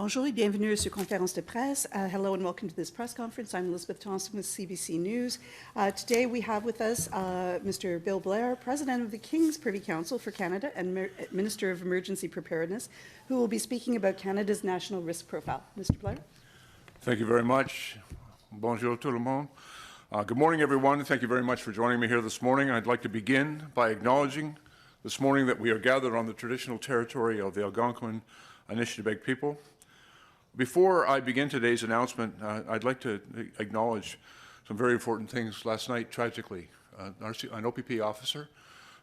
Bonjour et bienvenue sur conférence de presse. Hello and welcome to this press conference. I'm Elizabeth Thompson with CBC News. Today we have with us Mr. Bill Blair, President of the King's Privy Council for Canada and Minister of Emergency Preparedness, who will be speaking about Canada's national risk profile. Mr. Blair. Thank you very much. Bonjour tout le monde. Good morning, everyone. Thank you very much for joining me here this morning. I'd like to begin by acknowledging this morning that we are gathered on the traditional territory of the Algonquin Anishinaabe people. Before I begin today's announcement, I'd like to acknowledge some very important things. Last night, tragically, an OPP officer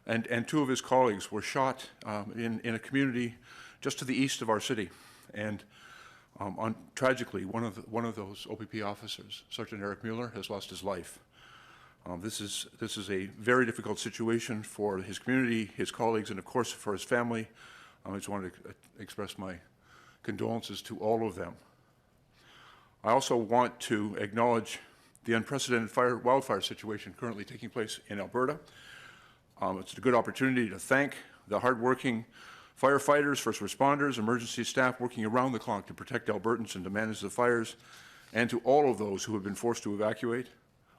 and two of his colleagues were shot in a community just to the east of our city. And tragically, one of those OPP officers, Sergeant Eric Mueller, has lost his life. This is a very difficult situation for his community, his colleagues, and of course for his family. I just wanted to express my condolences to all of them. I also want to acknowledge the unprecedented wildfire situation currently taking place in Alberta. It's a good opportunity to thank the hardworking firefighters, first responders, emergency staff working around the clock to protect Albertans and to manage the fires, and to all of those who have been forced to evacuate.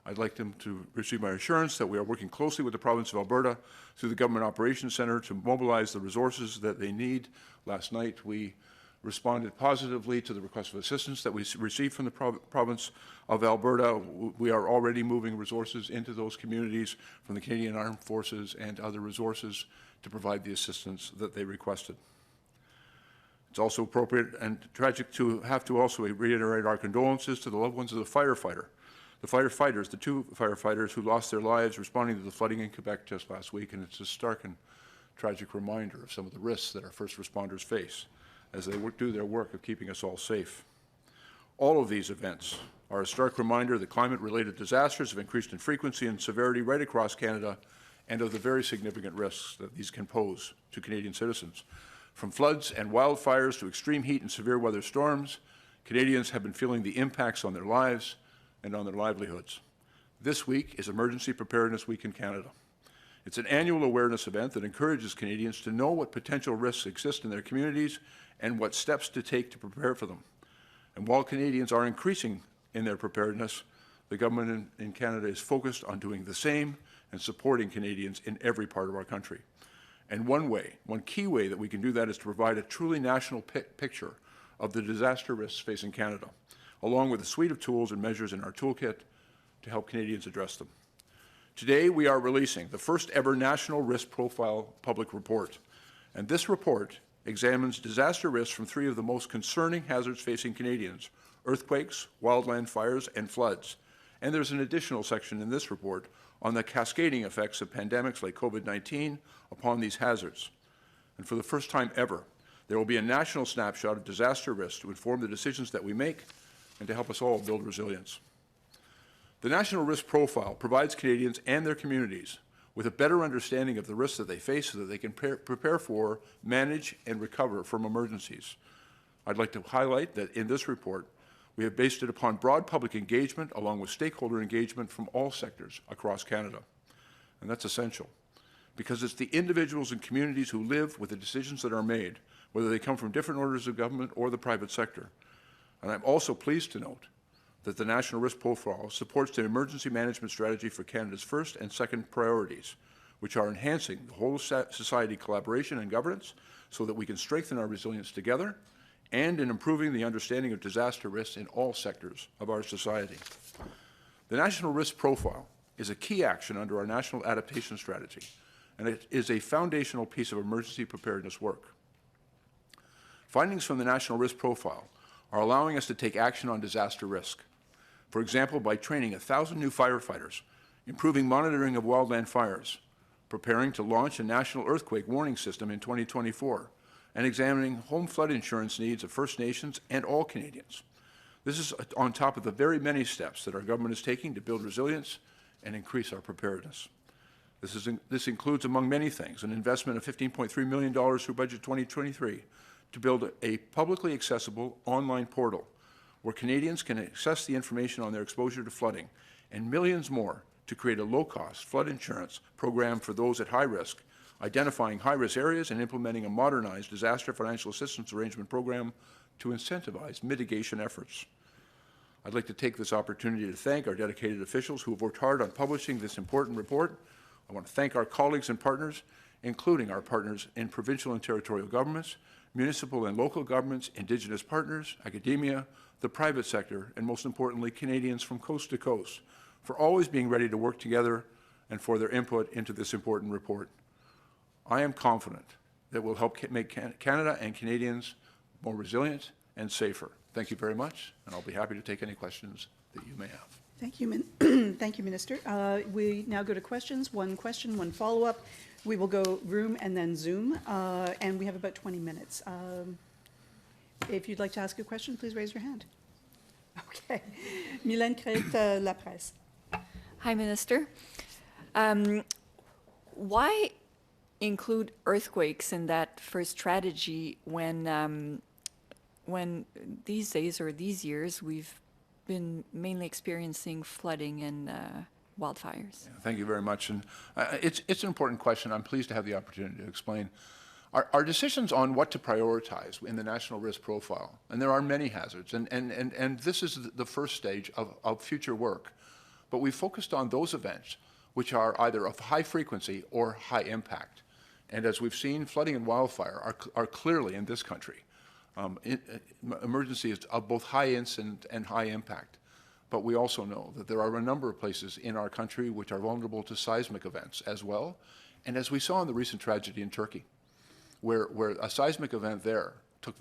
I'd like them to receive my assurance that we are working closely with the province of Alberta through the Government Operations Centre to mobilize the resources that they need. Last night, we responded positively to the request of assistance that we received from the province of Alberta. We are already moving resources into those communities from the Canadian Armed Forces and other resources to provide the assistance that they requested. It's also appropriate and tragic to have to also reiterate our condolences to the loved ones of the firefighters, the two firefighters who lost their lives responding to the flooding in Quebec just last week, and it's a stark and tragic reminder of some of the risks that our first responders face as they do their work of keeping us all safe. All of these events are a stark reminder that climate-related disasters have increased in frequency and severity right across Canada, and of the very significant risks that these can pose to Canadian citizens. From floods and wildfires to extreme heat and severe weather storms, Canadians have been feeling the impacts on their lives and on their livelihoods. This week is Emergency Preparedness Week in Canada. It's an annual awareness event that encourages Canadians to know what potential risks exist in their communities and what steps to take to prepare for them. And while Canadians are increasing in their preparedness, the government in Canada is focused on doing the same and supporting Canadians in every part of our country. And one key way that we can do that is to provide a truly national picture of the disaster risks facing Canada, along with a suite of tools and measures in our toolkit to help Canadians address them. Today, we are releasing the first ever National Risk Profile public report. And this report examines disaster risks from three of the most concerning hazards facing Canadians: earthquakes, wildland fires, and floods. And there's an additional section in this report on the cascading effects of pandemics like COVID-19 upon these hazards. And for the first time ever, there will be a national snapshot of disaster risks to inform the decisions that we make and to help us all build resilience. The National Risk Profile provides Canadians and their communities with a better understanding of the risks that they face so that they can prepare for, manage, and recover from emergencies. I'd like to highlight that in this report, we have based it upon broad public engagement along with stakeholder engagement from all sectors across Canada. And that's essential because it's the individuals and communities who live with the decisions that are made, whether they come from different orders of government or the private sector. And I'm also pleased to note that the National Risk Profile supports the emergency management strategy for Canada's first and second priorities, which are enhancing the whole society collaboration and governance so that we can strengthen our resilience together, and in improving the understanding of disaster risks in all sectors of our society. The National Risk Profile is a key action under our National Adaptation Strategy, and it is a foundational piece of emergency preparedness work. Findings from the National Risk Profile are allowing us to take action on disaster risk. For example, by training 1,000 new firefighters, improving monitoring of wildland fires, preparing to launch a national earthquake warning system in 2024, and examining home flood insurance needs of First Nations and all Canadians. This is on top of the very many steps that our government is taking to build resilience and increase our preparedness. This includes, among many things, an investment of $15.3 million through Budget 2023 to build a publicly accessible online portal where Canadians can access the information on their exposure to flooding, and millions more to create a low-cost flood insurance program for those at high risk, identifying high-risk areas and implementing a modernized disaster financial assistance arrangement program to incentivize mitigation efforts. I'd like to take this opportunity to thank our dedicated officials who have worked hard on publishing this important report. I want to thank our colleagues and partners, including our partners in provincial and territorial governments, municipal and local governments, Indigenous partners, academia, the private sector, and most importantly, Canadians from coast to coast, for always being ready to work together and for their input into this important report. I am confident that will help make Canada and Canadians more resilient and safer. Thank you very much, and I'll be happy to take any questions that you may have. Thank you, Thank you, Minister. We now go to questions. One question, one follow-up. We will go room and then Zoom, and we have about 20 minutes. If you'd like to ask a question, please raise your hand. Okay. Mylène Crête, La Presse. Hi, Minister. Why include earthquakes in that first strategy when these days or these years we've been mainly experiencing flooding and wildfires? Yeah, thank you very much. And it's an important question. I'm pleased to have the opportunity to explain. Our decisions on what to prioritize in the national risk profile, and there are many hazards, and this is the first stage of future work, but we focused on those events which are either of high frequency or high impact. And as we've seen, flooding and wildfire are clearly in this country emergencies of both high incident and high impact. But we also know that there are a number of places in our country which are vulnerable to seismic events as well. And as we saw in the recent tragedy in Turkey, where a seismic event there took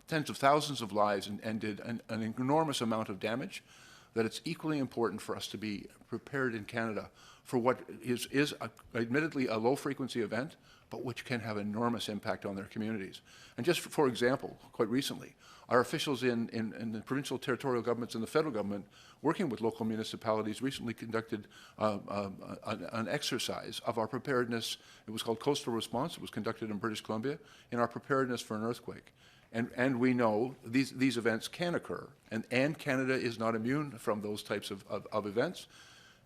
tens of thousands of lives and did an enormous amount of damage, that it's equally important for us to be prepared in Canada for what is admittedly a low-frequency event, but which can have enormous impact on their communities. And just for example, quite recently, our officials in the provincial territorial governments and the federal government, working with local municipalities, recently conducted an exercise of our preparedness. It was called Coastal Response. It was conducted in British Columbia in our preparedness for an earthquake. And we know these events can occur, and Canada is not immune from those types of events.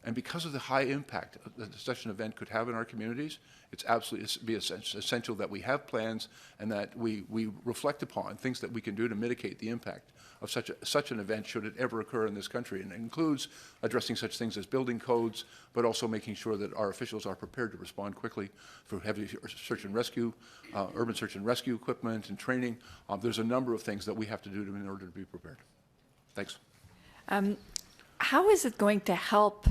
And because of the high impact that such an event could have in our communities, it's absolutely essential that we have plans and that we reflect upon things that we can do to mitigate the impact of such an event should it ever occur in this country. And it includes addressing such things as building codes, but also making sure that our officials are prepared to respond quickly for heavy search and rescue, urban search and rescue equipment and training. There's a number of things that we have to do in order to be prepared. Thanks. How is it going to help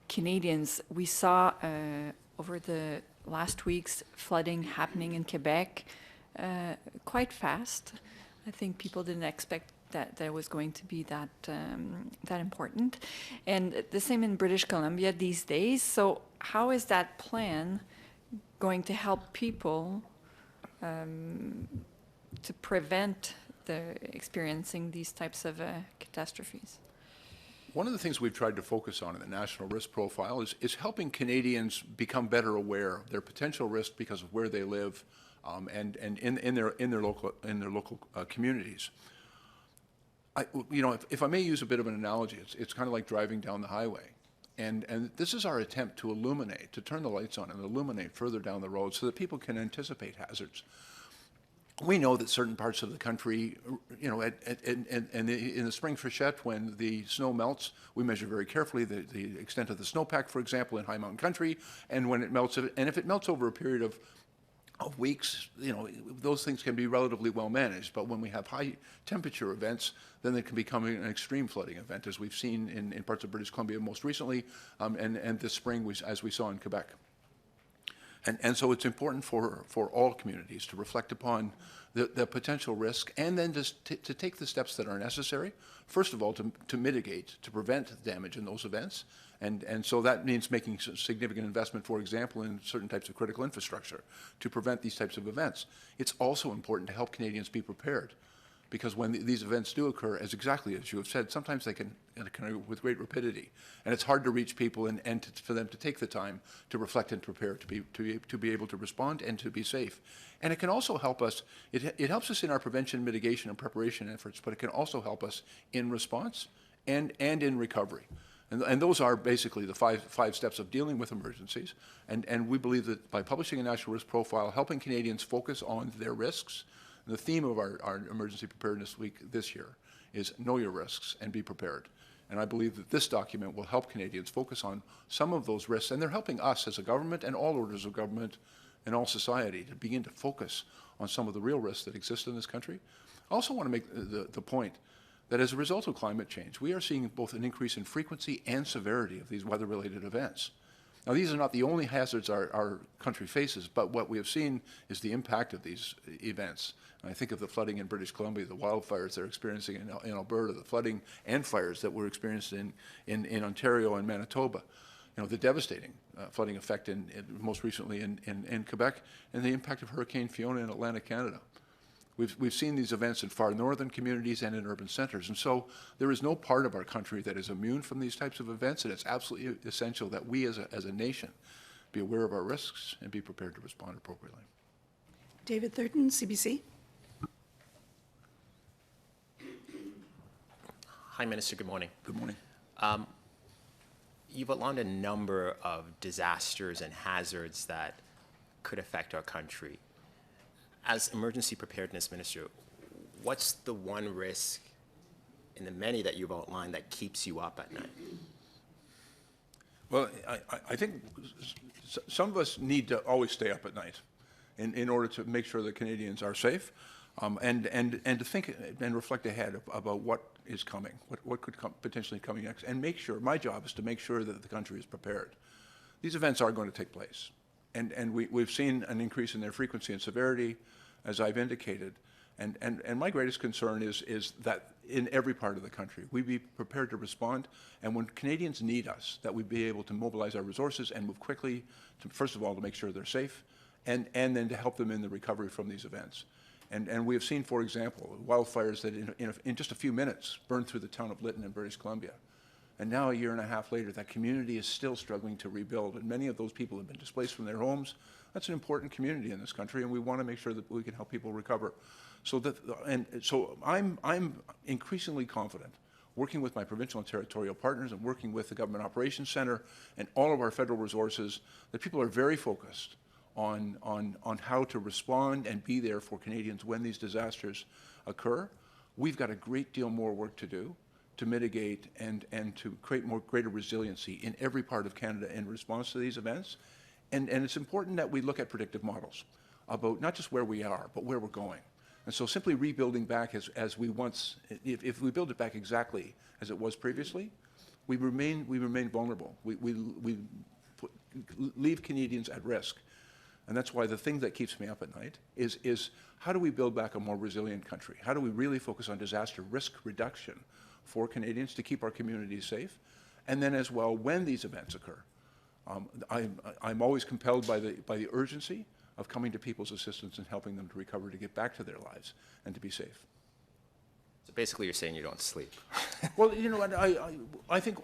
Canadians? We saw over the last weeks flooding happening in Quebec quite fast. I think people didn't expect that there was going to be that important. And the same in British Columbia these days. So how is that plan going to help people to prevent experiencing these types of catastrophes? One of the things we've tried to focus on in the national risk profile is helping Canadians become better aware of their potential risk because of where they live and in their local communities. If I may use a bit of an analogy, it's kind of like driving down the highway. And this is our attempt to illuminate, to turn the lights on and illuminate further down the road so that people can anticipate hazards. We know that certain parts of the country, in the spring freshet, when the snow melts, we measure very carefully the extent of the snowpack, for example, in high mountain country, and when it melts, and if it melts over a period of weeks, those things can be relatively well managed. But when we have high temperature events, then they can become an extreme flooding event, as we've seen in parts of British Columbia most recently, and this spring, as we saw in Quebec. And so it's important for all communities to reflect upon the potential risk and then just to take the steps that are necessary, first of all, to mitigate, to prevent damage in those events. And so that means making significant investment, for example, in certain types of critical infrastructure to prevent these types of events. It's also important to help Canadians be prepared, because when these events do occur, exactly as you have said, sometimes they can occur with great rapidity, and it's hard to reach people and for them to take the time to reflect and prepare to be able to respond and to be safe. And it can also help us. It helps us in our prevention, mitigation, and preparation efforts, but it can also help us in response and in recovery. And those are basically the five steps of dealing with emergencies. And we believe that by publishing a national risk profile, helping Canadians focus on their risks, The theme of our Emergency Preparedness Week this year is Know Your Risks and Be Prepared. And I believe that this document will help Canadians focus on some of those risks, and they're helping us as a government and all orders of government and all society to begin to focus on some of the real risks that exist in this country. I also want to make the point that as a result of climate change, we are seeing both an increase in frequency and severity of these weather-related events. Now, these are not the only hazards our country faces, but what we have seen is the impact of these events. And I think of the flooding in British Columbia, the wildfires they're experiencing in Alberta, the flooding and fires that we're experiencing in Ontario and Manitoba. You know, the devastating flooding effect most recently in Quebec, and the impact of Hurricane Fiona in Atlantic Canada. We've seen these events in far northern communities and in urban centers. And so there is no part of our country that is immune from these types of events, and it's absolutely essential that we as a nation be aware of our risks and be prepared to respond appropriately. David Thurton, CBC. Hi, Minister. Good morning. Good morning. You've outlined a number of disasters and hazards that could affect our country. As Emergency Preparedness Minister, what's the one risk in the many that you've outlined that keeps you up at night? Well, I think some of us need to always stay up at night in order to make sure that Canadians are safe, and to think and reflect ahead about what is coming, what could potentially coming next, and make sure, my job is to make sure that the country is prepared. These events are going to take place, and we've seen an increase in their frequency and severity, as I've indicated, and my greatest concern is that in every part of the country, we be prepared to respond, and when Canadians need us, that we be able to mobilize our resources and move quickly, to, first of all, to make sure they're safe, and then to help them in the recovery from these events. And we have seen, for example, wildfires that in just a few minutes burned through the town of Lytton in British Columbia. And now, a year and a half later, that community is still struggling to rebuild, and many of those people have been displaced from their homes. That's an important community in this country, and we want to make sure that we can help people recover. So I'm increasingly confident, working with my provincial and territorial partners and working with the Government Operations Centre and all of our federal resources, that people are very focused on how to respond and be there for Canadians when these disasters occur. We've got a great deal more work to do to mitigate and to create greater resiliency in every part of Canada in response to these events. And it's important that we look at predictive models about not just where we are, but where we're going. And so simply rebuilding back as we once, if we build it back exactly as it was previously, we remain vulnerable. We leave Canadians at risk. And that's why the thing that keeps me up at night is how do we build back a more resilient country? How do we really focus on disaster risk reduction for Canadians to keep our communities safe? And then as well, when these events occur, I'm always compelled by the urgency of coming to people's assistance and helping them to recover, to get back to their lives and to be safe. So basically you're saying you don't sleep. Well, you know what, I think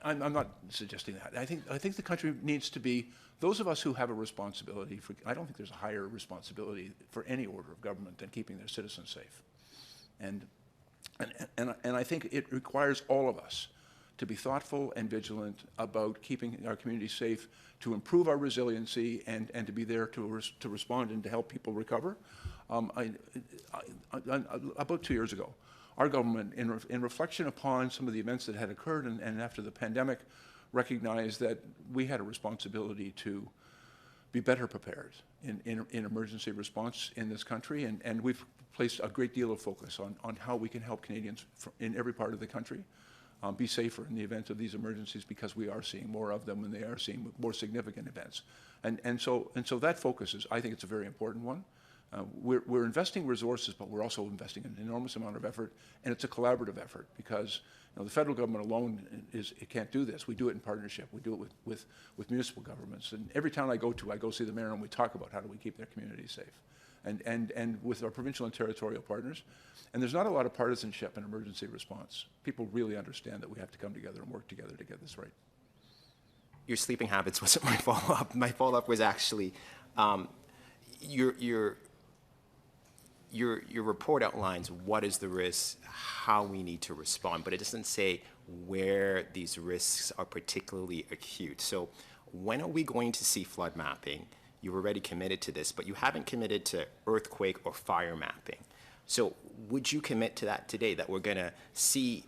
I'm not suggesting that. I think the country needs to be, those of us who have a responsibility for, I don't think there's a higher responsibility for any order of government than keeping their citizens safe. And I think it requires all of us to be thoughtful and vigilant about keeping our communities safe, to improve our resiliency, and to be there to respond and to help people recover. About 2 years ago, our government, in reflection upon some of the events that had occurred and after the pandemic, recognized that we had a responsibility to be better prepared in emergency response in this country, and we've placed a great deal of focus on how we can help Canadians in every part of the country be safer in the event of these emergencies, because we are seeing more of them and they are seeing more significant events. And so that focus is, I think it's a very important one. We're investing resources, but we're also investing an enormous amount of effort, and it's a collaborative effort, because the federal government alone it can't do this. We do it in partnership. We do it with municipal governments. And every town I go see the mayor, and we talk about how do we keep their communities safe. And with our provincial and territorial partners. And there's not a lot of partisanship in emergency response. People really understand that we have to come together and work together to get this right. Your sleeping habits wasn't my follow-up. My follow-up was actually your report outlines what is the risk, how we need to respond, but it doesn't say where these risks are particularly acute. So when are we going to see flood mapping? you've already committed to this, but you haven't committed to earthquake or fire mapping. So would you commit to that today, that we're going to see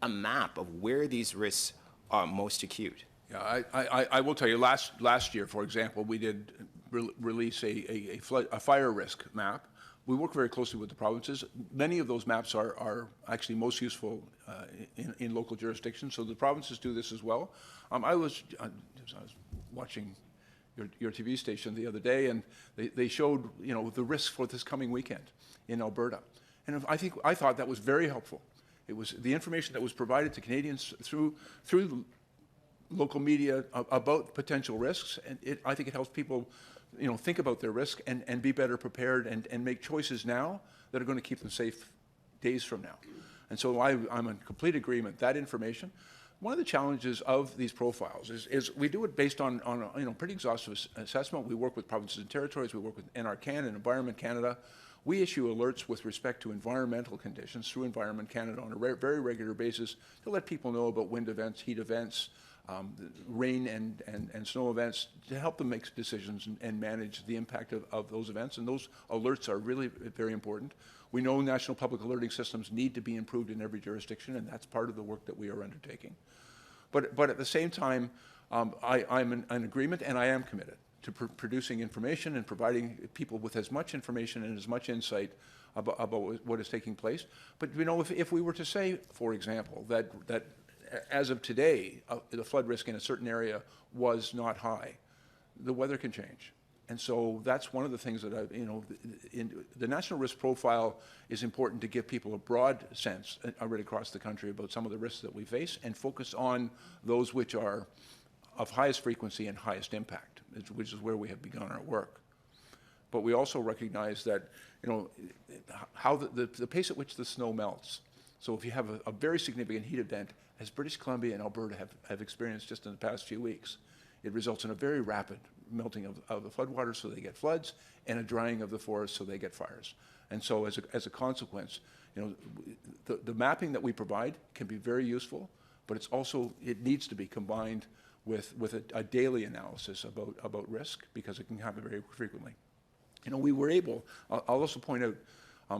a map of where these risks are most acute? Yeah, I will tell you, last year, for example, we did release a fire risk map. We work very closely with the provinces. Many of those maps are actually most useful in local jurisdictions, so the provinces do this as well. I was watching your TV station the other day, and they showed, you know, the risk for this coming weekend in Alberta. And I thought that was very helpful. It was the information that was provided to Canadians through local media about potential risks, and I think it helps people, you know, think about their risk and be better prepared and make choices now that are going to keep them safe days from now. And so I'm in complete agreement. That information, one of the challenges of these profiles is we do it based on you know, pretty exhaustive assessment. We work with provinces and territories. We work with NRCan and Environment Canada. We issue alerts with respect to environmental conditions through Environment Canada on a very regular basis to let people know about wind events, heat events, rain and snow events, to help them make decisions and manage the impact of those events. And those alerts are really very important. We know national public alerting systems need to be improved in every jurisdiction, and that's part of the work that we are undertaking. But at the same time, I'm in agreement, and I am committed to producing information and providing people with as much information and as much insight about what is taking place. But you know, if we were to say, for example, that as of today, the flood risk in a certain area was not high, the weather can change. And so that's one of the things that the national risk profile is important to give people a broad sense right across the country about some of the risks that we face and focus on those which are of highest frequency and highest impact, which is where we have begun our work. But we also recognize that, you know, how the pace at which the snow melts. So if you have a very significant heat event, as British Columbia and Alberta have experienced just in the past few weeks, it results in a very rapid melting of the floodwaters, so they get floods, and a drying of the forest, so they get fires. And so as a consequence, you know, the mapping that we provide can be very useful, but it needs to be combined with a daily analysis about risk, because it can happen very frequently. You know, we were able, I'll also point out,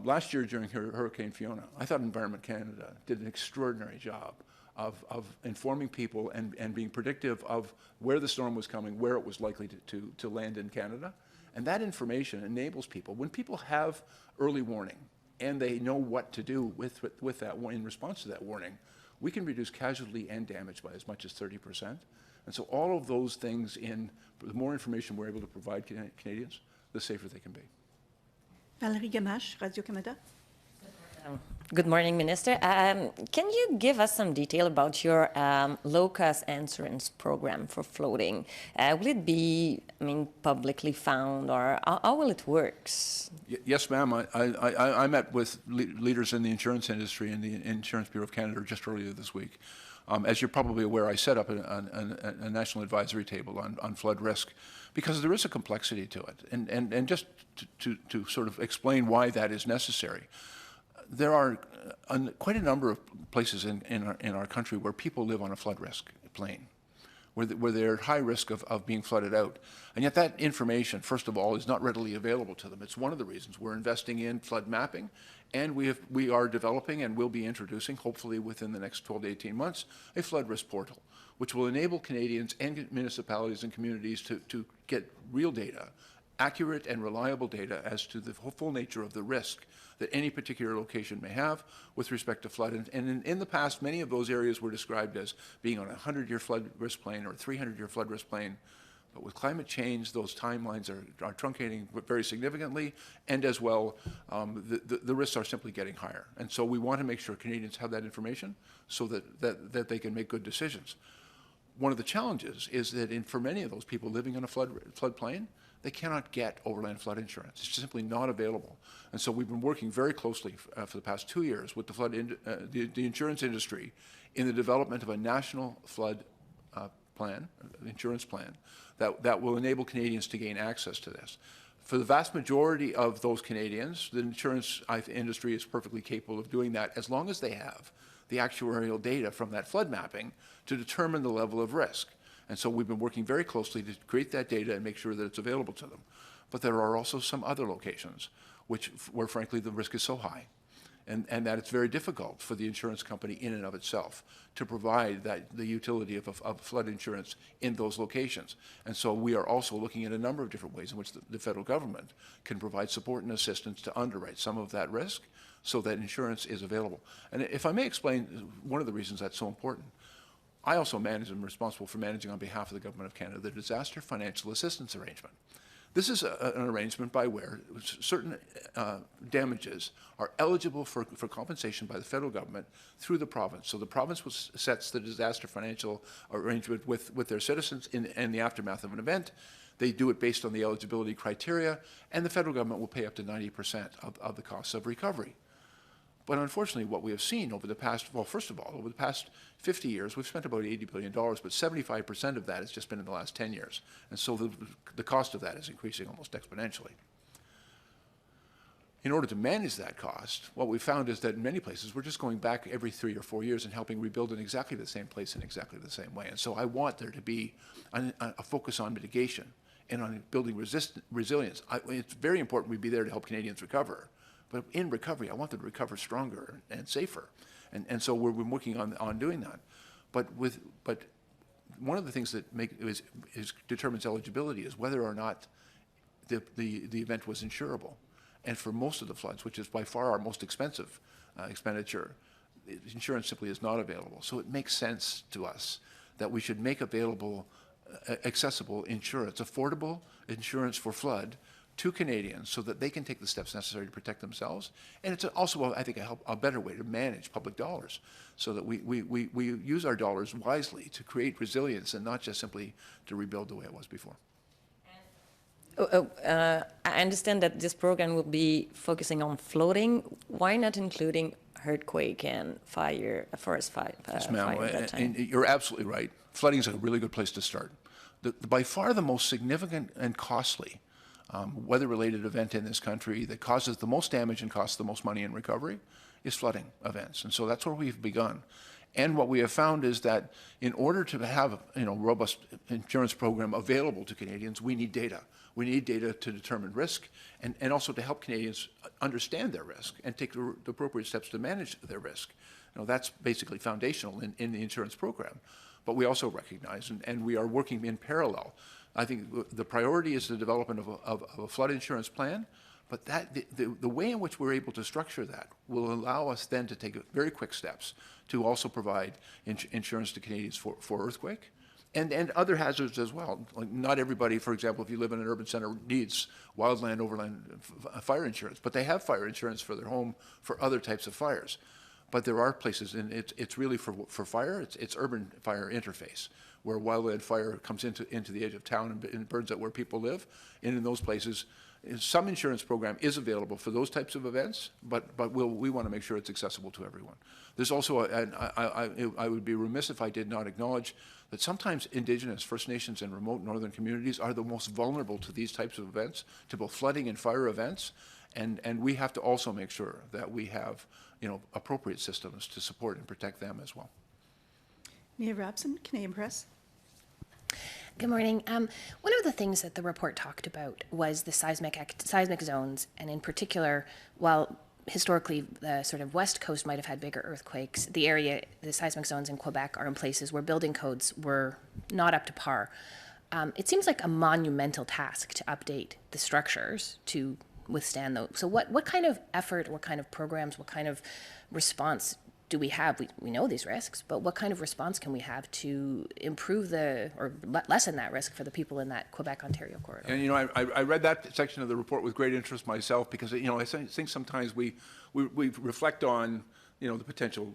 last year during Hurricane Fiona, I thought Environment Canada did an extraordinary job of informing people and being predictive of where the storm was coming, where it was likely to land in Canada. And that information enables people, when people have early warning and they know what to do with that in response to that warning, we can reduce casualty and damage by as much as 30%. And so all of those things, the more information we're able to provide Canadians, the safer they can be. Valérie Gamache, Radio-Canada. Good morning, Minister. Can you give us some detail about your low-cost insurance program for flooding? Will it be, publicly found, or how will it work? Yes, ma'am. I met with leaders in the insurance industry and the Insurance Bureau of Canada just earlier this week. As you're probably aware, I set up a national advisory table on flood risk because there is a complexity to it. And just to sort of explain why that is necessary, there are quite a number of places in our country where people live on a flood risk plain, where they're at high risk of being flooded out. And yet that information, first of all, is not readily available to them. It's one of the reasons we're investing in flood mapping, and we are developing and will be introducing, hopefully within the next 12 to 18 months, a flood risk portal, which will enable Canadians and municipalities and communities to get real data, accurate and reliable data as to the full nature of the risk that any particular location may have with respect to flood. And in the past, many of those areas were described as being on a 100-year flood risk plain or a 300-year flood risk plain. But with climate change, those timelines are truncating very significantly, and as well, the risks are simply getting higher. And so we want to make sure Canadians have that information so that they can make good decisions. One of the challenges is that for many of those people living on a floodplain, they cannot get overland flood insurance. It's simply not available. And so we've been working very closely for the past 2 years with the insurance industry in the development of a national flood insurance plan that will enable Canadians to gain access to this. For the vast majority of those Canadians, the insurance industry is perfectly capable of doing that as long as they have the actuarial data from that flood mapping to determine the level of risk. And so we've been working very closely to create that data and make sure that it's available to them. But there are also some other locations where frankly the risk is so high and that it's very difficult for the insurance company in and of itself to provide the utility of flood insurance in those locations. And so we are also looking at a number of different ways in which the federal government can provide support and assistance to underwrite some of that risk so that insurance is available. And if I may explain one of the reasons that's so important, I also manage and am responsible for managing on behalf of the Government of Canada the Disaster Financial Assistance Arrangement. This is an arrangement by where certain damages are eligible for compensation by the federal government through the province. So the province sets the disaster financial arrangement with their citizens in the aftermath of an event. They do it based on the eligibility criteria, and the federal government will pay up to 90% of the costs of recovery. But unfortunately, what we have seen over the past, well, first of all, over the past 50 years, we've spent about $80 billion, but 75% of that has just been in the last 10 years. And so the cost of that is increasing almost exponentially. In order to manage that cost, what we found is that in many places, we're just going back every 3 or 4 years and helping rebuild in exactly the same place in exactly the same way. And so I want there to be a focus on mitigation and on building resilience. It's very important we be there to help Canadians recover. But in recovery, I want them to recover stronger and safer. And so we've been working on doing that. But one of the things that determines eligibility is whether or not the event was insurable. And for most of the floods, which is by far our most expensive expenditure, insurance simply is not available. So it makes sense to us that we should make available accessible insurance, affordable insurance for flood, to Canadians so that they can take the steps necessary to protect themselves. And it's also, I think, a better way to manage public dollars so that we use our dollars wisely to create resilience and not just simply to rebuild the way it was before. I understand that this program will be focusing on flooding. Why not including earthquake and forest fire? Yes, ma'am. And you're absolutely right. Flooding is a really good place to start. By far the most significant and costly weather-related event in this country that causes the most damage and costs the most money in recovery is flooding events. And so that's where we've begun. And what we have found is that in order to have a robust insurance program available to Canadians, we need data. We need data to determine risk and also to help Canadians understand their risk and take the appropriate steps to manage their risk. That's basically foundational in the insurance program. But we also recognize, and we are working in parallel. I think the priority is the development of a flood insurance plan, but the way in which we're able to structure that will allow us then to take very quick steps to also provide insurance to Canadians for earthquake and other hazards as well. Like not everybody, for example, if you live in an urban center, needs wildland, overland fire insurance, but they have fire insurance for their home for other types of fires. But there are places, and it's really for fire, it's urban fire interface, where wildland fire comes into the edge of town and burns out where people live. And in those places, some insurance program is available for those types of events, but we want to make sure it's accessible to everyone. There's also, I would be remiss if I did not acknowledge that sometimes Indigenous, First Nations, and remote northern communities are the most vulnerable to these types of events, to both flooding and fire events. And we have to also make sure that we have appropriate systems to support and protect them as well. Mia Rabson, Canadian Press. Good morning. One of the things that the report talked about was the seismic zones, and in particular, while historically the sort of west coast might have had bigger earthquakes, the seismic zones in Quebec are in places where building codes were not up to par. It seems like a monumental task to update the structures to withstand those. So what kind of effort, what kind of programs, what kind of response do we have? We know these risks, but what kind of response can we have to improve or lessen that risk for the people in that Quebec-Ontario corridor? And I read that section of the report with great interest myself because I think sometimes we reflect on the potential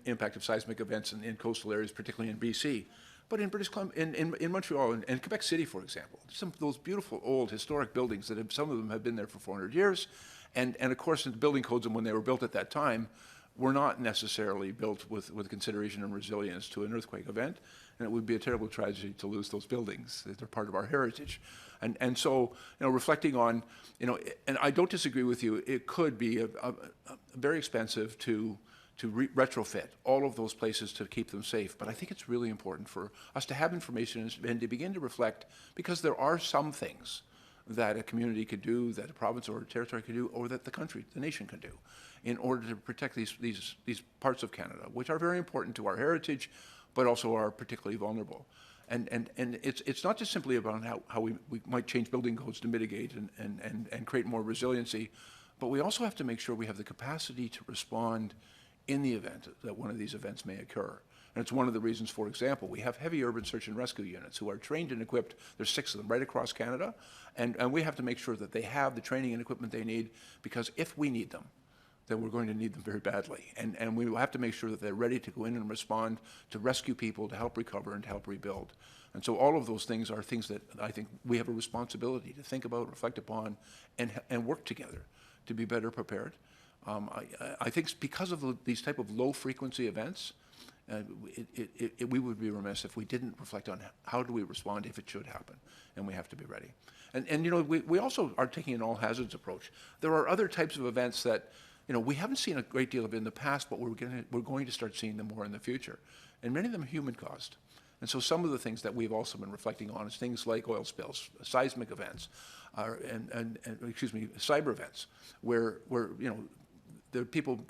impact of seismic events in coastal areas, particularly in BC. But in British Columbia, in Montreal and Quebec City, for example, some of those beautiful old historic buildings that some of them have been there for 400 years. And of course, the building codes, when they were built at that time, were not necessarily built with consideration and resilience to an earthquake event. And it would be a terrible tragedy to lose those buildings. They're part of our heritage. And so, reflecting on, and I don't disagree with you, it could be very expensive to to retrofit all of those places to keep them safe. But I think it's really important for us to have information and to begin to reflect, because there are some things that a community could do, that a province or a territory could do, or that the country, the nation can do, in order to protect these parts of Canada, which are very important to our heritage, but also are particularly vulnerable. And it's not just simply about how we might change building codes to mitigate and create more resiliency, but we also have to make sure we have the capacity to respond in the event that one of these events may occur. And it's one of the reasons, for example, we have heavy urban search and rescue units who are trained and equipped. There's 6 of them right across Canada. And we have to make sure that they have the training and equipment they need, because if we need them, then we're going to need them very badly. And we will have to make sure that they're ready to go in and respond, to rescue people, to help recover, and to help rebuild. And so all of those things are things that I think we have a responsibility to think about, reflect upon, and work together to be better prepared. I think because of these type of low-frequency events, we would be remiss if we didn't reflect on how do we respond if it should happen, and we have to be ready. And you know, we also are taking an all-hazards approach. There are other types of events that, you know, we haven't seen a great deal of in the past, but we're going to start seeing them more in the future. And many of them are human-caused. And so some of the things that we've also been reflecting on is things like oil spills, seismic events, cyber events, where you know, the people,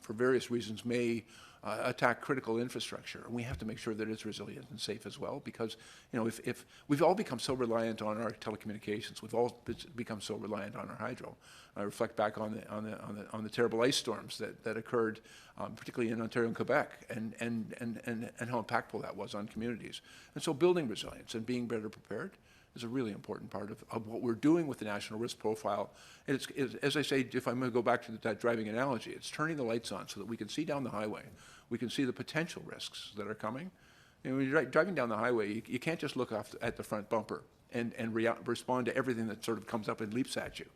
for various reasons, may attack critical infrastructure, and we have to make sure that it's resilient and safe as well, because, you know, if we've all become so reliant on our telecommunications, we've all become so reliant on our hydro. I reflect back on the terrible ice storms that occurred, particularly in Ontario and Quebec, and how impactful that was on communities. And so building resilience and being better prepared is a really important part of what we're doing with the National Risk Profile. And it's, as I say, if I'm going to go back to that driving analogy, it's turning the lights on so that we can see down the highway. We can see the potential risks that are coming. And when you're driving down the highway, you can't just look off at the front bumper and respond to everything that sort of comes up and leaps at you.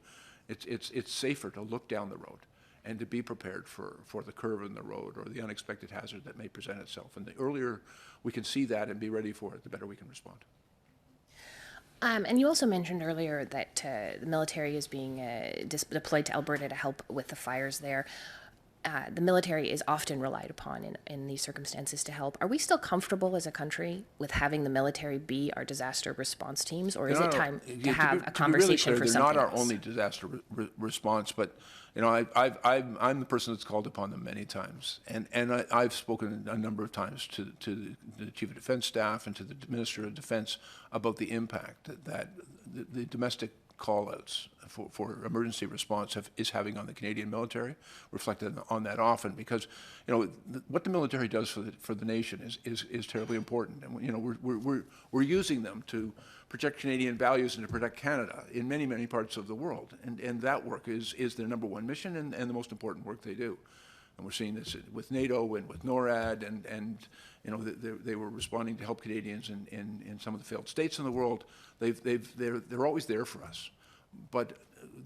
It's safer to look down the road and to be prepared for the curve in the road or the unexpected hazard that may present itself. And the earlier we can see that and be ready for it, the better we can respond. And you also mentioned earlier that the military is being deployed to Alberta to help with the fires there. The military is often relied upon in these circumstances to help. Are we still comfortable as a country with having the military be our disaster response teams, or is it time to have a conversation for something else? They're not our only disaster response, but you know, I'm the person that's called upon them many times, and I've spoken a number of times to the Chief of Defence Staff and to the Minister of Defence about the impact that the domestic call-outs for emergency response is having on the Canadian military, reflected on that often, because, you know, what the military does for the nation is terribly important, and, you know, we're using them to protect Canadian values and to protect Canada in many parts of the world, and that work is their number one mission and the most important work they do. And we're seeing this with NATO and with NORAD, and you know, they were responding to help Canadians in some of the failed states in the world. They're always there for us, but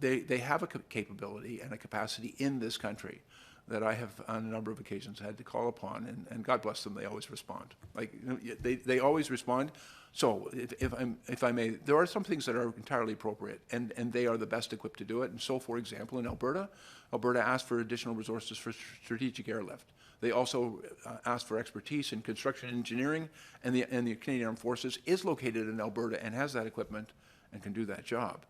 they have a capability and a capacity in this country that I have on a number of occasions had to call upon, and God bless them, they always respond. Like, you know, they always respond. So if I may, there are some things that are entirely appropriate, and they are the best equipped to do it. And so, for example, in Alberta asked for additional resources for strategic airlift. They also asked for expertise in construction engineering, and the Canadian Armed Forces is located in Alberta and has that equipment and can do that job.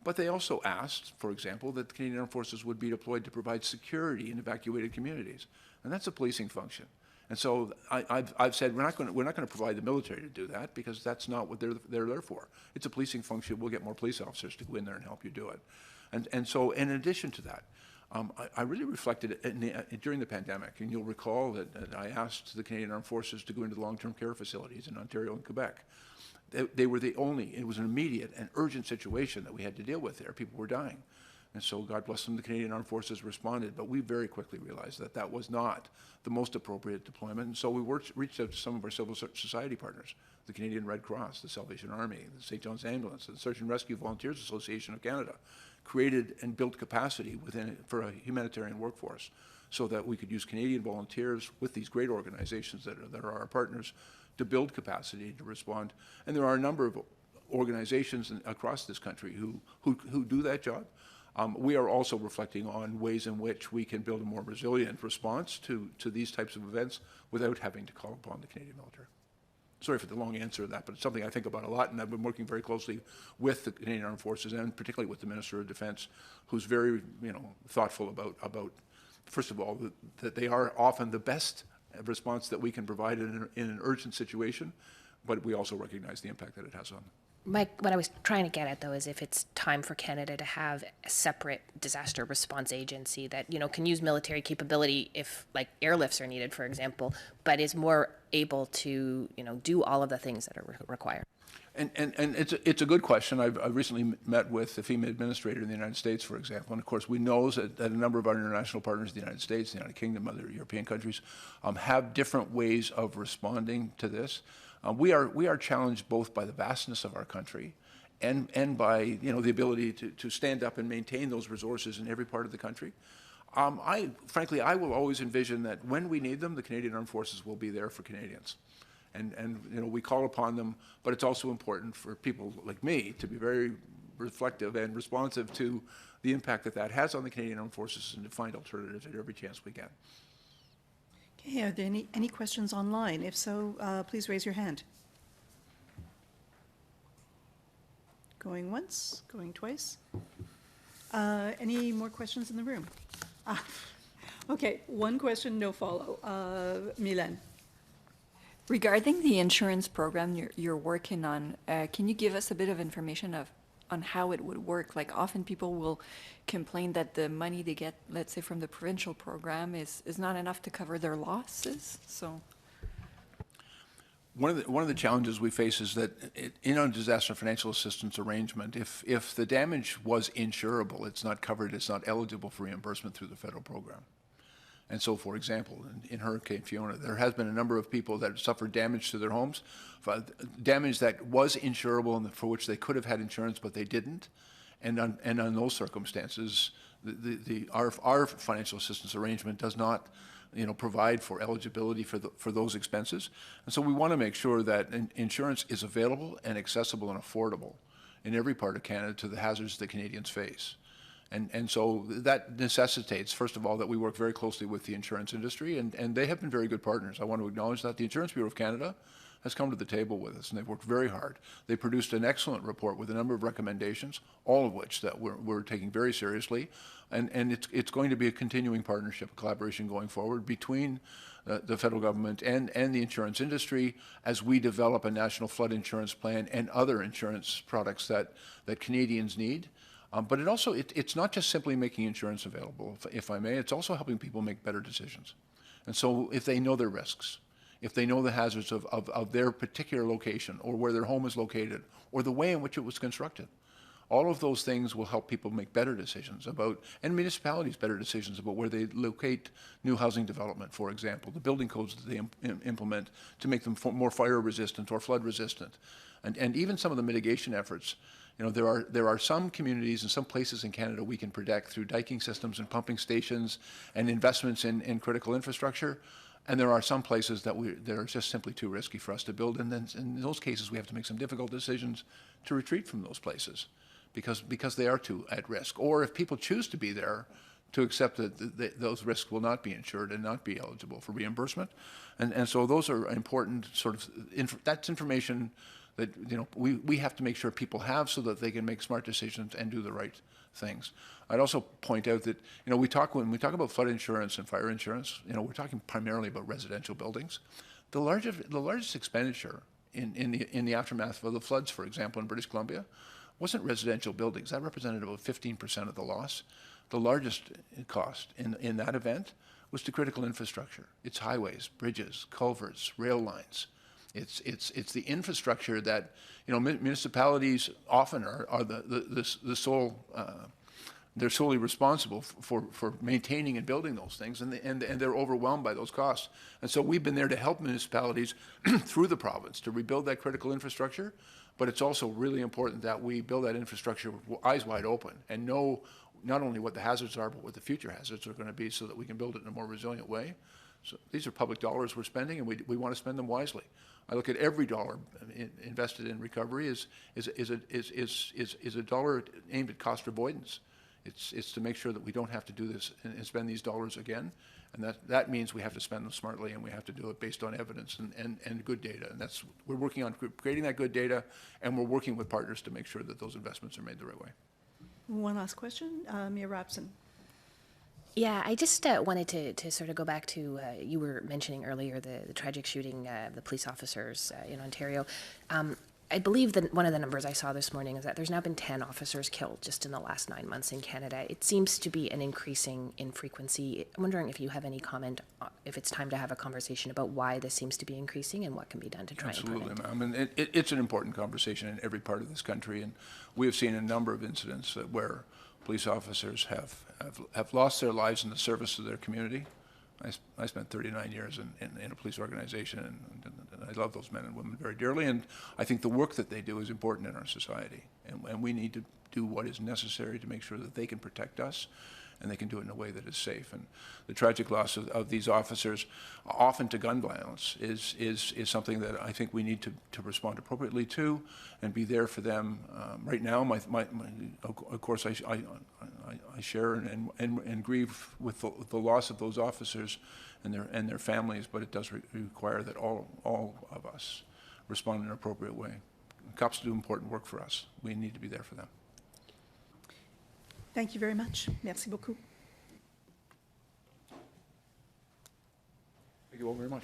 But they also asked, for example, that the Canadian Armed Forces would be deployed to provide security in evacuated communities, and that's a policing function. And so I've said we're not going to provide the military to do that, because that's not what they're there for. It's a policing function. We'll get more police officers to go in there and help you do it. And so in addition to that, I really reflected during the pandemic, and you'll recall that I asked the Canadian Armed Forces to go into long-term care facilities in Ontario and Quebec. They were it was an immediate and urgent situation that we had to deal with there. People were dying. And so, God bless them, the Canadian Armed Forces responded, but we very quickly realized that that was not the most appropriate deployment. And so we reached out to some of our civil society partners, the Canadian Red Cross, the Salvation Army, the St. John's Ambulance, the Search and Rescue Volunteers Association of Canada, created and built capacity for a humanitarian workforce so that we could use Canadian volunteers with these great organizations that are our partners to build capacity to respond. And there are a number of organizations across this country who do that job. we are also reflecting on ways in which we can build a more resilient response to these types of events without having to call upon the Canadian military. Sorry for the long answer to that, but it's something I think about a lot, and I've been working very closely with the Canadian Armed Forces and particularly with the Minister of Defence, who's very, thoughtful about first of all, that they are often the best response that we can provide in an urgent situation, but we also recognize the impact that it has on them. Mike, what I was trying to get at, though, is if it's time for Canada to have a separate disaster response agency that, can use military capability if, like, airlifts are needed, for example, but is more able to, do all of the things that are required. And it's a good question. I've recently met with the FEMA administrator in the United States, for example, and of course we know that a number of our international partners, the United States, the United Kingdom, other European countries, have different ways of responding to this. We are challenged both by the vastness of our country and by the ability to stand up and maintain those resources in every part of the country. Frankly, I will always envision that when we need them, the Canadian Armed Forces will be there for Canadians. And we call upon them, but it's also important for people like me to be very reflective and responsive to the impact that has on the Canadian Armed Forces and to find alternatives at every chance we get. Okay, are there any questions online? If so, please raise your hand. Going once, going twice. Any more questions in the room? Okay, one question, no follow. Mylène. Regarding the insurance program you're working on, can you give us a bit of information on how it would work? Like, often people will complain that the money they get, let's say, from the provincial program is not enough to cover their losses. So, one of the challenges we face is that in a disaster financial assistance arrangement, if the damage was insurable, it's not covered, it's not eligible for reimbursement through the federal program. And so, for example, in Hurricane Fiona, there has been a number of people that suffered damage to their homes, damage that was insurable and for which they could have had insurance, but they didn't. And on those circumstances, our financial assistance arrangement does not, provide for eligibility for those expenses. And so we want to make sure that insurance is available and accessible and affordable in every part of Canada to the hazards that Canadians face. And so that necessitates, first of all, that we work very closely with the insurance industry, and they have been very good partners. I want to acknowledge that. The Insurance Bureau of Canada has come to the table with us, and they've worked very hard. They produced an excellent report with a number of recommendations, all of which that we're taking very seriously, and it's going to be a continuing partnership, a collaboration going forward between the federal government and the insurance industry as we develop a national flood insurance plan and other insurance products that Canadians need. But it's not just simply making insurance available, if I may, it's also helping people make better decisions. And so if they know their risks, if they know the hazards of their particular location or where their home is located or the way in which it was constructed, all of those things will help people make better decisions about, and municipalities better decisions about where they locate new housing development, for example, the building codes that they implement to make them more fire resistant or flood resistant, and even some of the mitigation efforts. There are some communities and some places in Canada we can protect through diking systems and pumping stations and investments in critical infrastructure. And there are some places that are just simply too risky for us to build. And then in those cases, we have to make some difficult decisions to retreat from those places because they are too at risk. Or if people choose to be there, to accept that those risks will not be insured and not be eligible for reimbursement. And so those are important that's information that we have to make sure people have so that they can make smart decisions and do the right things. I'd also point out that when we talk about flood insurance and fire insurance, we're talking primarily about residential buildings. The largest expenditure in the aftermath of the floods, for example, in British Columbia, wasn't residential buildings. That represented about 15% of the loss. The largest cost in that event was to critical infrastructure. It's highways, bridges, culverts, rail lines. It's the infrastructure that municipalities often are the sole they're solely responsible for maintaining and building those things, and they're overwhelmed by those costs. And so we've been there to help municipalities through the province to rebuild that critical infrastructure. But it's also really important that we build that infrastructure with eyes wide open and know not only what the hazards are, but what the future hazards are going to be, so that we can build it in a more resilient way. So these are public dollars we're spending, and we want to spend them wisely. I look at every dollar invested in recovery is a dollar aimed at cost avoidance. It's to make sure that we don't have to do this and spend these dollars again. And that means we have to spend them smartly, and we have to do it based on evidence and good data. And we're working on creating that good data, and we're working with partners to make sure that those investments are made the right way. One last question, Mia Rapson. Yeah, I just wanted to sort of go back to, you were mentioning earlier the tragic shooting of the police officers in Ontario. I believe that one of the numbers I saw this morning is that there's now been 10 officers killed just in the last 9 months in Canada. It seems to be an increasing in frequency. I'm wondering if you have any comment, if it's time to have a conversation about why this seems to be increasing and what can be done to try and prevent it. Absolutely, ma'am. And it's an important conversation in every part of this country. And we have seen a number of incidents where police officers have lost their lives in the service of their community. I spent 39 years in a police organization, and I love those men and women very dearly, and I think the work that they do is important in our society, and we need to do what is necessary to make sure that they can protect us, and they can do it in a way that is safe. And the tragic loss of these officers, often to gun violence, is something that I think we need to respond appropriately to and be there for them. Right now, of course, I share and grieve with the loss of those officers and their families, but it does require that all of us respond in an appropriate way. Cops do important work for us. We need to be there for them. Thank you very much. Merci beaucoup. Thank you all very much.